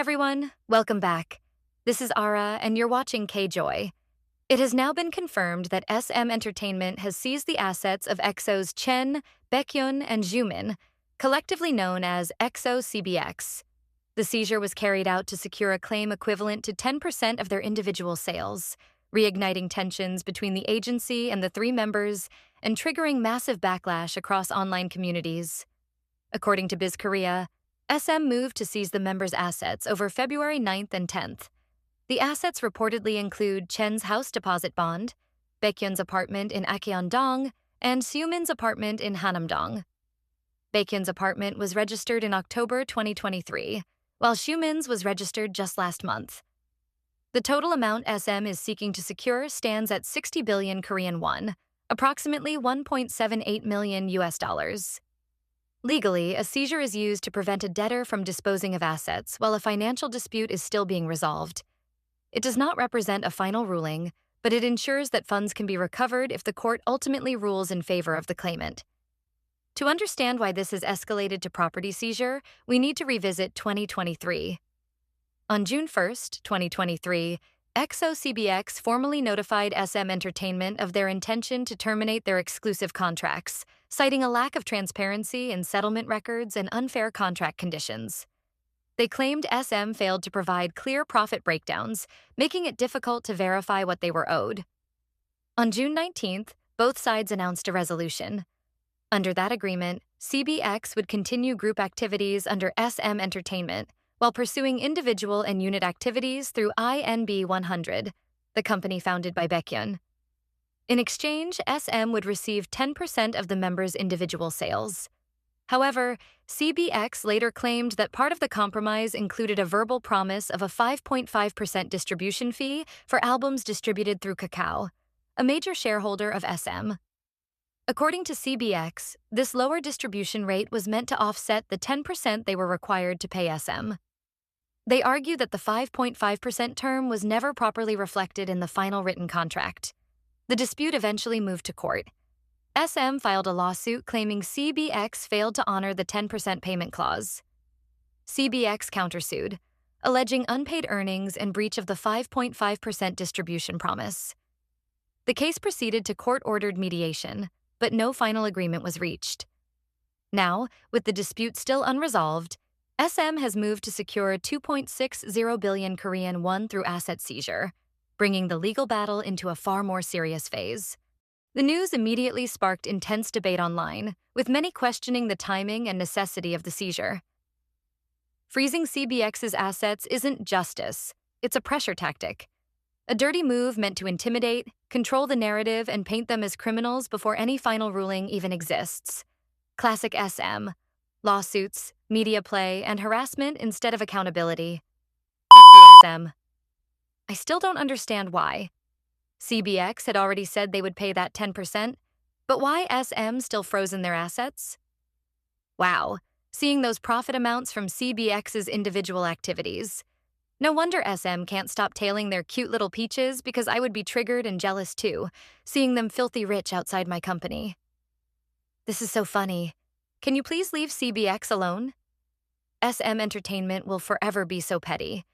everyone, welcome back. This is Ara, and you're watching K Joy. It has now been confirmed that SM Entertainment has seized the assets of EXO's Chen, Baekhyun, and Xiumin, collectively known as EXO-CBX. The seizure was carried out to secure a claim equivalent to 10% of their individual sales, reigniting tensions between the agency and the three members and triggering massive backlash across online communities. According to Biz Korea, SM moved to seize the members' assets over February 9th and 10th. The assets reportedly include Chen's house deposit bond, Baekhyun's apartment in Acheon-dong, and Xiumin's apartment in Hannam-dong. Baekhyun's apartment was registered in October 2023, while Xiumin's was registered just last month. The total amount SM is seeking to secure stands at 60 billion Korean won, approximately $1.78 million US. Legally, a seizure is used to prevent a debtor from disposing of assets while a financial dispute is still being resolved. It does not represent a final ruling, but it ensures that funds can be recovered if the court ultimately rules in favor of the claimant. To understand why this has escalated to property seizure, we need to revisit 2023. On June 1, 2023, EXO-CBX formally notified SM Entertainment of their intention to terminate their exclusive contracts, citing a lack of transparency in settlement records and unfair contract conditions. They claimed SM failed to provide clear profit breakdowns, making it difficult to verify what they were owed. On June 19th, both sides announced a resolution. Under that agreement, CBX would continue group activities under SM Entertainment, while pursuing individual and unit activities through INB 100, the company founded by Baekhyun. In exchange, SM would receive 10% of the members' individual sales. However, CBX later claimed that part of the compromise included a verbal promise of a 5.5% distribution fee for albums distributed through Kakao, a major shareholder of SM. According to CBX, this lower distribution rate was meant to offset the 10% they were required to pay SM. They argue that the 5.5% term was never properly reflected in the final written contract. The dispute eventually moved to court. SM filed a lawsuit claiming CBX failed to honor the 10% payment clause. CBX countersued, alleging unpaid earnings and breach of the 5.5% distribution promise. The case proceeded to court-ordered mediation, but no final agreement was reached. Now, with the dispute still unresolved, SM has moved to secure 2.60 billion Korean won through asset seizure, bringing the legal battle into a far more serious phase. The news immediately sparked intense debate online, with many questioning the timing and necessity of the seizure. Freezing CBX's assets isn't justice, it's a pressure tactic. A dirty move meant to intimidate, control the narrative, and paint them as criminals before any final ruling even exists. Classic SM. Lawsuits, media play, and harassment instead of accountability. F the SM. I still don't understand why. CBX had already said they would pay that 10%, but why SM still frozen their assets? Wow, seeing those profit amounts from CBX's individual activities. No wonder SM can't stop tailing their cute little peaches because I would be triggered and jealous too, seeing them filthy rich outside my company. This is so funny. Can you please leave CBX alone? SM Entertainment will forever be so petty.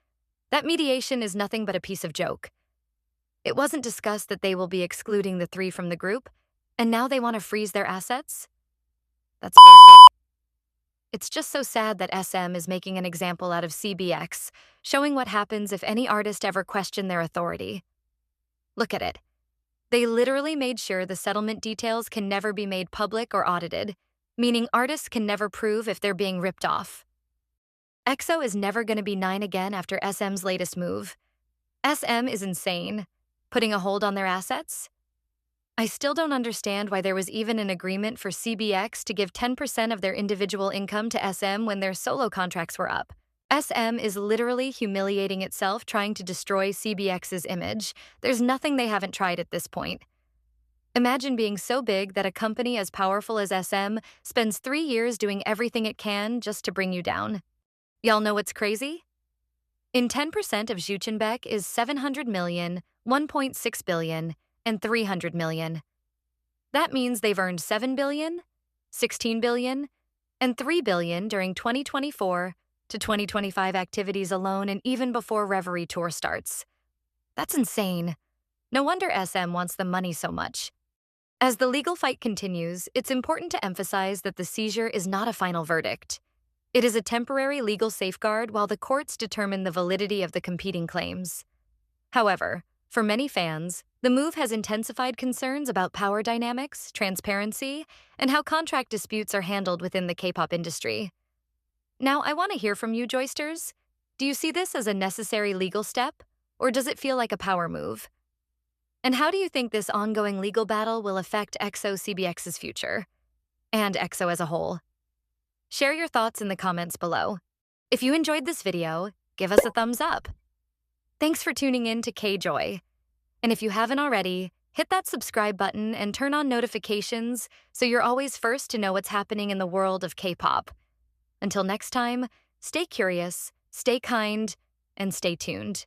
That mediation is nothing but a piece of joke. It wasn't discussed that they will be excluding the three from the group, and now they want to freeze their assets? That's bullshit. It's just so sad that SM is making an example out of CBX, showing what happens if any artist ever questioned their authority. Look at it. They literally made sure the settlement details can never be made public or audited, meaning artists can never prove if they're being ripped off. EXO is never going to be 9 again after SM's latest move. SM is insane. Putting a hold on their assets? I still don't understand why there was even an agreement for CBX to give 10% of their individual income to SM when their solo contracts were up. SM is literally humiliating itself trying to destroy CBX's image. There's nothing they haven't tried at this point. Imagine being so big that a company as powerful as SM spends 3 years doing everything it can just to bring you down. Y'all know what's crazy? In 10% of Xiumin is 700 million, 1.6 billion, and 300 million. That means they've earned 7 billion, 16 billion, and 3 billion during 2024, to 2025 activities alone and even before Reverie Tour starts. That's insane. No wonder SM wants the money so much. As the legal fight continues, it's important to emphasize that the seizure is not a final verdict. It is a temporary legal safeguard while the courts determine the validity of the competing claims. However, for many fans, the move has intensified concerns about power dynamics, transparency, and how contract disputes are handled within the K-pop industry. Now, I want to hear from you, Joysters. Do you see this as a necessary legal step, or does it feel like a power move? And how do you think this ongoing legal battle will affect EXO-CBX's future? And EXO as a whole? Share your thoughts in the comments below. If you enjoyed this video, give us a thumbs up. Thanks for tuning in to K Joy. And if you haven't already, hit that subscribe button and turn on notifications so you're always first to know what's happening in the world of K-pop. Until next time, stay curious, stay kind, and stay tuned.